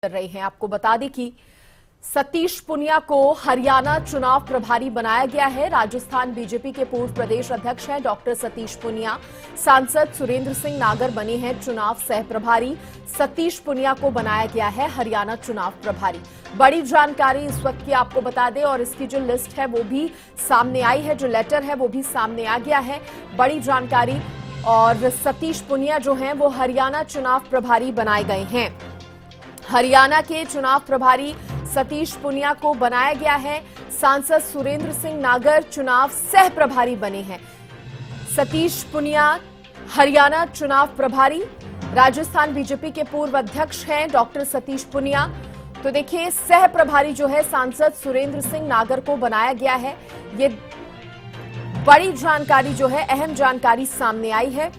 कर रहे हैं। आपको बता दें कि सतीश पुनिया को हरियाणा चुनाव प्रभारी बनाया गया है। राजस्थान बीजेपी के पूर्व प्रदेश अध्यक्ष हैं डॉक्टर सतीश पुनिया। सांसद सुरेंद्र सिंह नागर बने हैं चुनाव सह प्रभारी। सतीश पुनिया को बनाया गया है हरियाणा चुनाव प्रभारी। बड़ी जानकारी इस वक्त की आपको बता दें और इसकी जो लिस्ट है वो भी सामने आई है, जो लेटर है वो भी सामने आ गया है। बड़ी जानकारी, और सतीश पुनिया जो हैं वो हरियाणा चुनाव प्रभारी बनाए गए हैं। हरियाणा के चुनाव प्रभारी सतीश पुनिया को बनाया गया है। सांसद सुरेंद्र सिंह नागर चुनाव सह प्रभारी बने हैं। सतीश पुनिया हरियाणा चुनाव प्रभारी। राजस्थान बीजेपी के पूर्व अध्यक्ष हैं डॉक्टर सतीश पुनिया। तो देखिए, सह प्रभारी जो है सांसद सुरेंद्र सिंह नागर को बनाया गया है। ये बड़ी जानकारी जो है, अहम जानकारी सामने आई है।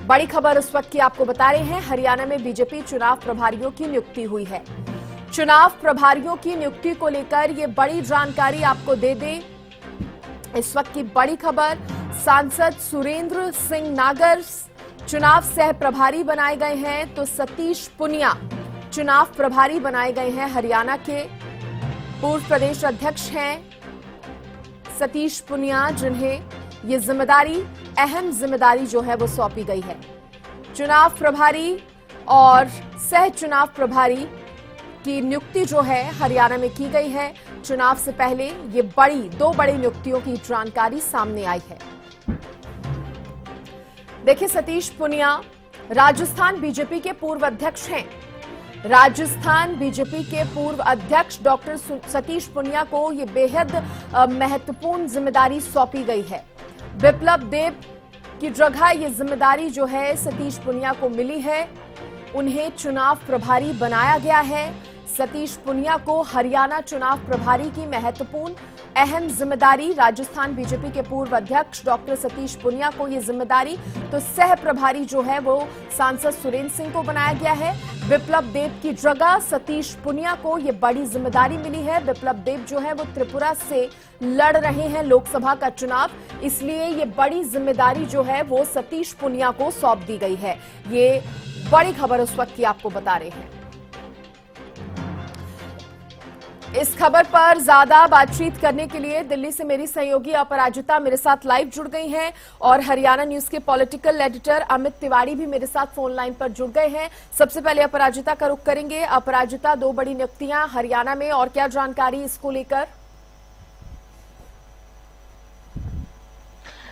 बड़ी खबर इस वक्त की आपको बता रहे हैं। हरियाणा में बीजेपी चुनाव प्रभारियों की नियुक्ति हुई है। चुनाव प्रभारियों की नियुक्ति को लेकर ये बड़ी जानकारी आपको दे दें। इस वक्त की बड़ी खबर, सांसद सुरेंद्र सिंह नागर चुनाव सह प्रभारी बनाए गए हैं, तो सतीश पुनिया चुनाव प्रभारी बनाए गए हैं। हरियाणा के पूर्व प्रदेश अध्यक्ष हैं सतीश पुनिया, जिन्हें ये जिम्मेदारी, अहम जिम्मेदारी जो है वो सौंपी गई है। चुनाव प्रभारी और सह चुनाव प्रभारी की नियुक्ति जो है हरियाणा में की गई है। चुनाव से पहले ये दो बड़ी नियुक्तियों की जानकारी सामने आई है। देखिए, सतीश पुनिया राजस्थान बीजेपी के पूर्व अध्यक्ष हैं। राजस्थान बीजेपी के पूर्व अध्यक्ष डॉक्टर सतीश पुनिया को ये बेहद महत्वपूर्ण जिम्मेदारी सौंपी गई है। विप्लव देव की जगह ये जिम्मेदारी जो है सतीश पुनिया को मिली है। उन्हें चुनाव प्रभारी बनाया गया है। सतीश पुनिया को हरियाणा चुनाव प्रभारी की महत्वपूर्ण अहम जिम्मेदारी, राजस्थान बीजेपी के पूर्व अध्यक्ष डॉक्टर सतीश पुनिया को ये जिम्मेदारी, तो सह प्रभारी जो है वो सांसद सुरेंद्र सिंह को बनाया गया है। विप्लव देव की जगह सतीश पुनिया को ये बड़ी जिम्मेदारी मिली है। विप्लव देव जो है वो त्रिपुरा से लड़ रहे हैं लोकसभा का चुनाव, इसलिए ये बड़ी जिम्मेदारी जो है वो सतीश पुनिया को सौंप दी गई है। ये बड़ी खबर उस वक्त की आपको बता रहे हैं। इस खबर पर ज्यादा बातचीत करने के लिए दिल्ली से मेरी सहयोगी अपराजिता मेरे साथ लाइव जुड़ गई हैं और हरियाणा न्यूज के पॉलिटिकल एडिटर अमित तिवारी भी मेरे साथ फोन लाइन पर जुड़ गए हैं। सबसे पहले अपराजिता का रुख करेंगे। अपराजिता, दो बड़ी नियुक्तियां हरियाणा में, और क्या जानकारी इसको लेकर?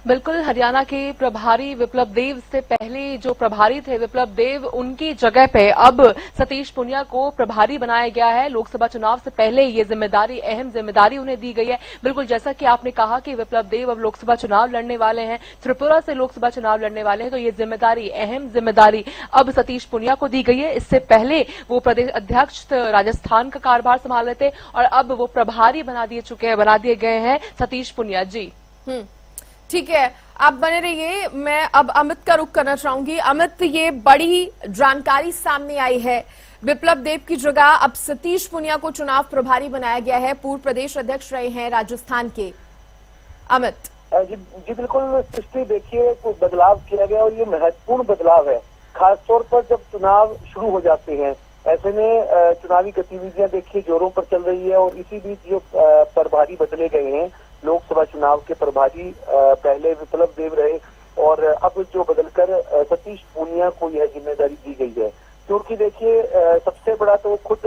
बिल्कुल, हरियाणा के प्रभारी विप्लव देव से पहले जो प्रभारी थे विप्लव देव, उनकी जगह पे अब सतीश पुनिया को प्रभारी बनाया गया है। लोकसभा चुनाव से पहले ये जिम्मेदारी, अहम जिम्मेदारी उन्हें दी गई है। बिल्कुल जैसा कि आपने कहा कि विप्लव देव अब लोकसभा चुनाव लड़ने वाले हैं, त्रिपुरा से लोकसभा चुनाव लड़ने वाले हैं, तो ये जिम्मेदारी, अहम जिम्मेदारी अब सतीश पुनिया को दी गई है। इससे पहले वो प्रदेश अध्यक्ष राजस्थान का कार्यभार संभाल रहे थे और अब वो प्रभारी बना दिए गए हैं सतीश पुनिया जी। ठीक है, आप बने रहिए। मैं अब अमित का रुख करना चाहूंगी। अमित, ये बड़ी जानकारी सामने आई है। विप्लव देव की जगह अब सतीश पुनिया को चुनाव प्रभारी बनाया गया है। पूर्व प्रदेश अध्यक्ष रहे हैं राजस्थान के। अमित जी बिल्कुल, सृष्टि, देखिए कोई बदलाव किया गया और ये महत्वपूर्ण बदलाव है, खासतौर पर जब चुनाव शुरू हो जाते हैं। ऐसे में चुनावी गतिविधियां देखिए जोरों पर चल रही है और इसी बीच जो प्रभारी बदले गए हैं, लोकसभा चुनाव के प्रभारी पहले विप्लव देव रहे और अब जो बदलकर सतीश पुनिया को यह जिम्मेदारी दी गई है। क्योंकि देखिए सबसे बड़ा तो खुद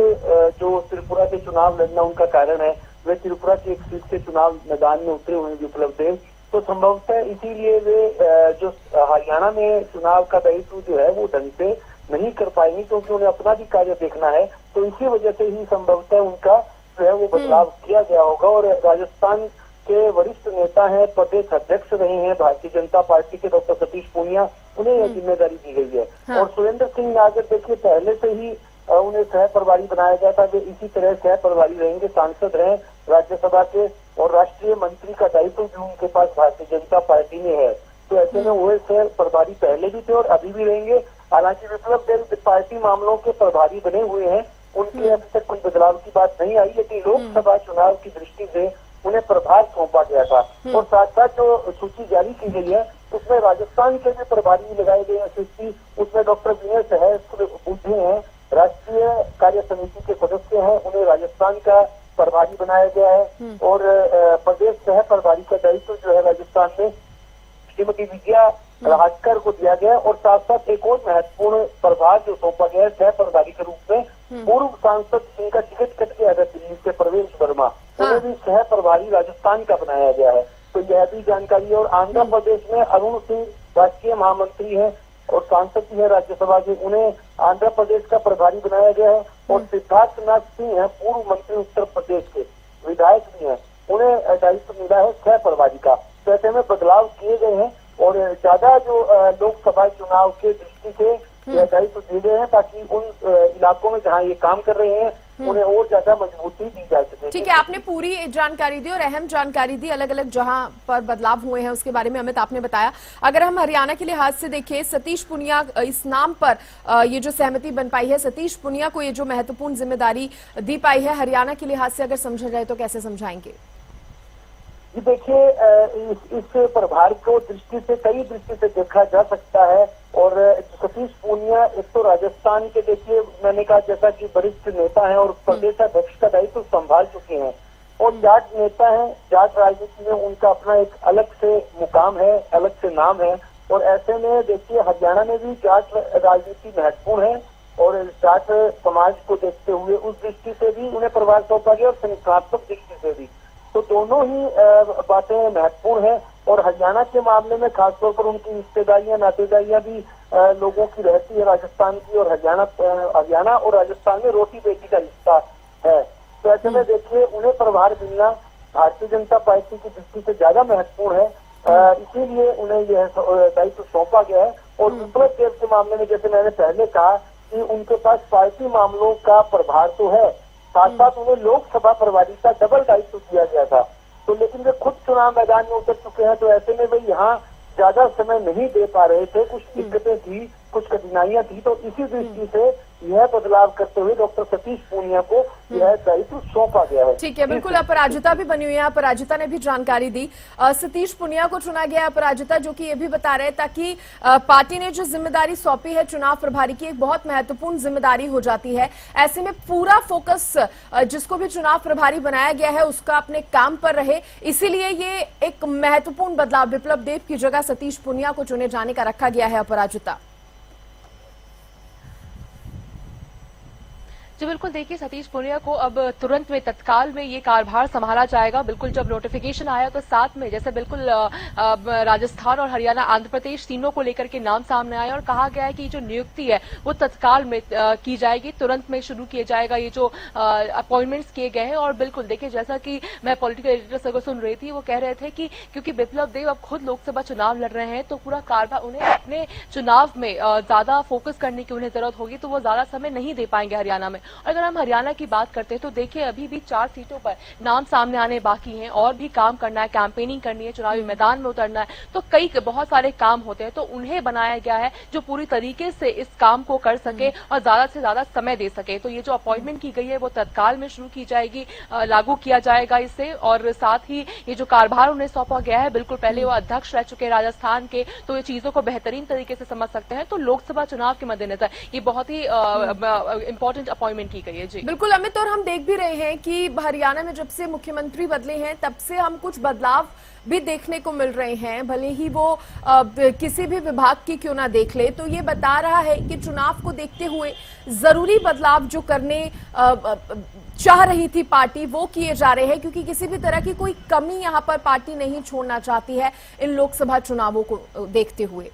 जो त्रिपुरा के चुनाव लड़ना उनका कारण है, वे त्रिपुरा की एक सीट से चुनाव मैदान में उतरे हुए विप्लव देव, तो संभवतः इसीलिए वे जो हरियाणा में चुनाव का दायित्व जो है वो ढंग से नहीं कर पाएंगे, क्योंकि उन्हें अपना भी कार्य देखना है। तो इसी वजह से ही संभवतः उनका जो है वो बदलाव किया गया होगा। और राजस्थान के वरिष्ठ नेता हैं, प्रदेश अध्यक्ष रहे हैं भारतीय जनता पार्टी के डॉक्टर सतीश पुनिया, उन्हें यह जिम्मेदारी दी गई है। हाँ। और सुरेंद्र सिंह नागर देखिए पहले से ही उन्हें सह प्रभारी बनाया गया था, वे इसी तरह सह प्रभारी रहेंगे, सांसद रहे राज्यसभा के और राष्ट्रीय मंत्री का दायित्व भी उनके पास भारतीय जनता पार्टी में है। तो ऐसे में वो सह प्रभारी पहले भी थे और अभी भी रहेंगे। हालांकि विप्लव देव पार्टी मामलों के प्रभारी बने हुए हैं, उनकी अभी तक कोई बदलाव की बात नहीं आई, लेकिन लोकसभा चुनाव की दृष्टि से उन्हें प्रभार सौंपा गया था। और साथ साथ जो सूची जारी की गई है उसमें राजस्थान के भी प्रभारी लगाए गए हैं सृष्टि। उसमें डॉक्टर विनय सहस्त्रबुद्धे हैं, राष्ट्रीय कार्य समिति के सदस्य हैं, उन्हें राजस्थान का प्रभारी बनाया गया है। और प्रदेश सह प्रभारी का दायित्व जो है राजस्थान में श्रीमती विजया राहटकर को दिया गया। और साथ साथ एक और महत्वपूर्ण प्रभार जो सौंपा गया है सह प्रभारी के रूप में पूर्व सांसद जिनका टिकट कट गया था दिल्ली से, प्रवेश वर्मा, उन्हें भी सह प्रभारी राजस्थान का बनाया गया है। तो यह भी जानकारी है। और आंध्र प्रदेश में अरुण सिंह राष्ट्रीय महामंत्री है और सांसद भी है राज्यसभा के, उन्हें आंध्र प्रदेश का प्रभारी बनाया गया है। और सिद्धार्थ नाथ सिंह है, पूर्व मंत्री उत्तर प्रदेश के विधायक भी हैं, उन्हें दायित्व मिला है सह प्रभारी का। तो ऐसे में बदलाव किए गए हैं और ज्यादा जो लोकसभा चुनाव के दृष्टि से यह दायित्व दिए गए हैं ताकि उन इलाकों में जहां ये काम कर रहे हैं उन्हें और ज्यादा मजबूती दी जा सके। ठीक है, आपने पूरी जानकारी दी और अहम जानकारी दी, अलग अलग जहां पर बदलाव हुए हैं उसके बारे में अमित आपने बताया। अगर हम हरियाणा के लिहाज से देखें, सतीश पुनिया इस नाम पर ये जो सहमति बन पाई है, सतीश पुनिया को ये जो महत्वपूर्ण जिम्मेदारी दी पाई है, हरियाणा के लिहाज से अगर समझा जाए तो कैसे समझाएंगे? जी देखिए, इस प्रभार को दृष्टि से कई दृष्टि से देखा जा सकता है। और सतीश पूनिया एक तो राजस्थान के, देखिए मैंने कहा जैसा कि वरिष्ठ नेता हैं और प्रदेशाध्यक्ष का दायित्व संभाल चुके हैं और जाट नेता हैं। जाट राजनीति में उनका अपना एक अलग से मुकाम है, अलग से नाम है। और ऐसे में देखिए हरियाणा में भी जाट राजनीति महत्वपूर्ण है और जाट समाज को देखते हुए उस दृष्टि से भी उन्हें प्रभार सौंपा गया और संस्थात्मक दृष्टि से भी। तो दोनों ही बातें महत्वपूर्ण है। और हरियाणा के मामले में खासतौर पर उनकी रिश्तेदारियां नातेदारियां भी लोगों की रहती है राजस्थान की। और हरियाणा और राजस्थान में रोटी बेटी का रिश्ता है। तो ऐसे में देखिए उन्हें प्रभार मिलना भारतीय जनता पार्टी की दृष्टि से ज्यादा महत्वपूर्ण है, इसीलिए उन्हें यह दायित्व सौंपा गया है। और विप्लव देव के मामले में जैसे मैंने पहले कहा कि उनके पास पार्टी मामलों का प्रभार तो है, साथ साथ उन्हें लोकसभा प्रभारी का डबल दायित्व दिया गया था। तो लेकिन वे खुद चुनाव मैदान में उतर चुके हैं, तो ऐसे में वे यहाँ ज्यादा समय नहीं दे पा रहे थे, कुछ दिक्कतें थी, कुछ कठिनाइयां थी। तो इसी दृष्टि से यह बदलाव करते हुए डॉक्टर सतीश पूनिया को यह दायित्व सौंपा गया है। ठीक है, बिल्कुल। अपराजिता भी बनी हुई है, अपराजिता ने भी जानकारी दी। सतीश पूनिया को चुना गया अपराजिता, जो कि ये भी बता रहे ताकि पार्टी ने जो जिम्मेदारी सौंपी है चुनाव प्रभारी की, एक बहुत महत्वपूर्ण जिम्मेदारी हो जाती है। ऐसे में पूरा फोकस जिसको भी चुनाव प्रभारी बनाया गया है उसका अपने काम पर रहे, इसीलिए ये एक महत्वपूर्ण बदलाव विप्लव देव की जगह सतीश पूनिया को चुने जाने का रखा गया है। अपराजिता जी बिल्कुल, देखिए सतीश पुनिया को अब तुरंत में तत्काल में ये कार्यभार संभाला जाएगा। बिल्कुल जब नोटिफिकेशन आया तो साथ में जैसे बिल्कुल राजस्थान और हरियाणा, आंध्र प्रदेश तीनों को लेकर के नाम सामने आए और कहा गया है कि जो नियुक्ति है वो तत्काल में की जाएगी, तुरंत में शुरू किया जाएगा ये जो अपॉइंटमेंट्स किए गए हैं। और बिल्कुल देखिए जैसा कि मैं पॉलिटिकल एडिटर से सुन रही थी, वो कह रहे थे कि क्योंकि विप्लव देव अब खुद लोकसभा चुनाव लड़ रहे हैं तो पूरा कार्यभार उन्हें अपने चुनाव में ज्यादा फोकस करने की उन्हें जरूरत होगी, तो वो ज्यादा समय नहीं दे पाएंगे हरियाणा में। अगर हम हरियाणा की बात करते हैं तो देखिए अभी भी 4 सीटों पर नाम सामने आने बाकी हैं और भी काम करना है, कैंपेनिंग करनी है, चुनावी मैदान में उतरना है, तो कई बहुत सारे काम होते हैं। तो उन्हें बनाया गया है जो पूरी तरीके से इस काम को कर सके और ज्यादा से ज्यादा समय दे सके। तो ये जो अपॉइंटमेंट की गई है वो तत्काल में शुरू की जाएगी, लागू किया जाएगा इसे। और साथ ही ये जो कार्यभार उन्हें सौंपा गया है, बिल्कुल पहले वो अध्यक्ष रह चुके राजस्थान के, तो ये चीजों को बेहतरीन तरीके से समझ सकते हैं। तो लोकसभा चुनाव के मद्देनजर ये बहुत ही इंपॉर्टेंट अपॉइंटमेंट की गई है। जी बिल्कुल अमित, और हम देख भी रहे हैं कि हरियाणा में जब से मुख्यमंत्री बदले हैं तब से हम कुछ बदलाव भी देखने को मिल रहे हैं, भले ही वो किसी भी विभाग की क्यों ना देख ले। तो ये बता रहा है कि चुनाव को देखते हुए जरूरी बदलाव जो करने चाह रही थी पार्टी वो किए जा रहे हैं, क्योंकि किसी भी तरह की कोई कमी यहाँ पर पार्टी नहीं छोड़ना चाहती है इन लोकसभा चुनावों को देखते हुए।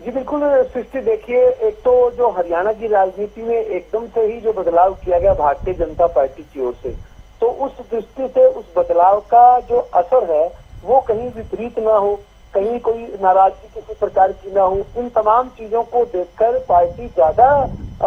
जी बिल्कुल सृष्टि, देखिए एक तो जो हरियाणा की राजनीति में एकदम से ही जो बदलाव किया गया भारतीय जनता पार्टी की ओर से, तो उस दृष्टि से उस बदलाव का जो असर है वो कहीं विपरीत ना हो, कहीं कोई नाराजगी किसी प्रकार की ना हो। इन तमाम चीजों को देखकर पार्टी ज्यादा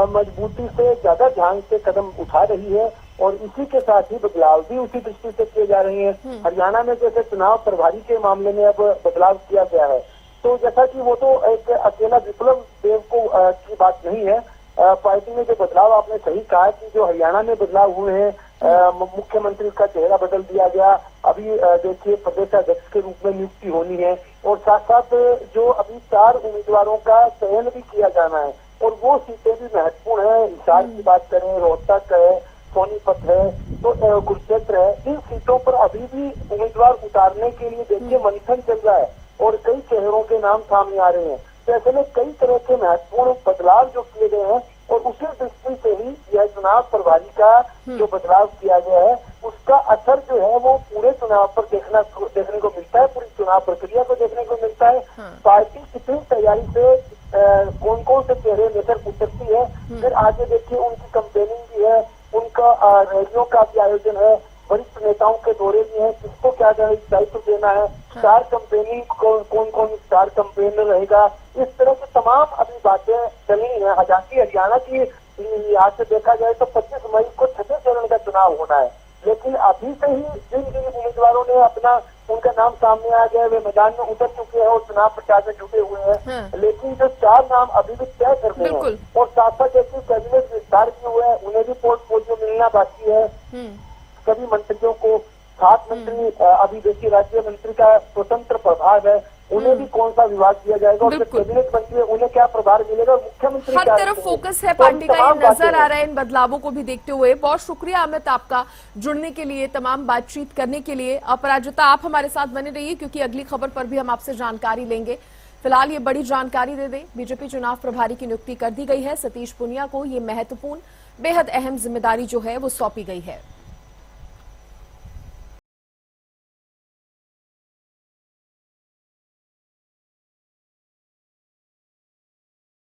मजबूती से, ज्यादा ध्यान से कदम उठा रही है और इसी के साथ ही बदलाव भी उसी दृष्टि से किए जा रहे हैं। हरियाणा में जैसे चुनाव प्रभारी के मामले में अब बदलाव किया गया है, तो जैसा कि वो तो एक अकेला विप्लव देव को की बात नहीं है, पार्टी में जो बदलाव आपने सही कहा कि जो हरियाणा में बदलाव हुए हैं मुख्यमंत्री का चेहरा बदल दिया गया। अभी देखिए प्रदेशाध्यक्ष के रूप में नियुक्ति होनी है और साथ साथ जो अभी 4 उम्मीदवारों का चयन भी किया जाना है और वो सीटें भी महत्वपूर्ण है। हिसार की बात करें, रोहतक है, सोनीपत है, तो कुरुक्षेत्र है, इन सीटों पर अभी भी उम्मीदवार उतारने के लिए देखिए मंथन चल रहा है और कई चेहरों के नाम सामने आ रहे हैं। तो ऐसे में कई तरह के महत्वपूर्ण बदलाव जो किए गए हैं और उसी दृष्टि से ही यह चुनाव प्रभारी का जो बदलाव किया गया है उसका असर जो है वो पूरे चुनाव पर देखने को मिलता है, पूरी चुनाव प्रक्रिया को देखने को मिलता है। पार्टी कितनी तैयारी से कौन कौन से चेहरे लेकर उतरती है, फिर आगे देखिए उनकी कंपेनिंग भी है, उनका रैलियों का भी आयोजन है, वरिष्ठ नेताओं के दौरे भी हैं, किसको क्या दायित्व देना है, स्टार कंपेनिंग कौन कौन स्टार कंपेनर रहेगा, इस तरह की तमाम अभी बातें चली हैं। हालांकि हरियाणा की यहाँ से देखा जाए तो 25 मई को 6वें चरण का चुनाव होना है, लेकिन अभी से ही जिन जिन उम्मीदवारों ने उनका नाम सामने आ गया वे मैदान में उतर चुके हैं और चुनाव प्रचार में जुटे हुए हैं। लेकिन जो 4 नाम अभी भी तय करने हैं और साथ साथ जैसे कैबिनेट विस्तार किए हुए हैं उन्हें भी पोर्टफोलियो मिलना बाकी है। सभी मंत्रियों को 7 मंत्री अभी देखिए राज्य मंत्री का स्वतंत्र प्रभार है, उन्हें भी कौन सा विभाग दिया जाएगा और कैबिनेट मंत्री उन्हें क्या प्रभार मिलेगा और मुख्यमंत्री हर तरफ फोकस है पार्टी का, ये नजर आ रहा है इन बदलावों को भी देखते हुए। बहुत शुक्रिया अमित आपका जुड़ने के लिए, तमाम बातचीत करने के लिए। अपराजिता आप हमारे साथ बने रहिए क्योंकि अगली खबर पर भी हम आपसे जानकारी लेंगे। फिलहाल ये बड़ी जानकारी दे दें, बीजेपी चुनाव प्रभारी की नियुक्ति कर दी गई है। सतीश पुनिया को ये महत्वपूर्ण बेहद अहम जिम्मेदारी जो है वो सौंपी गई है।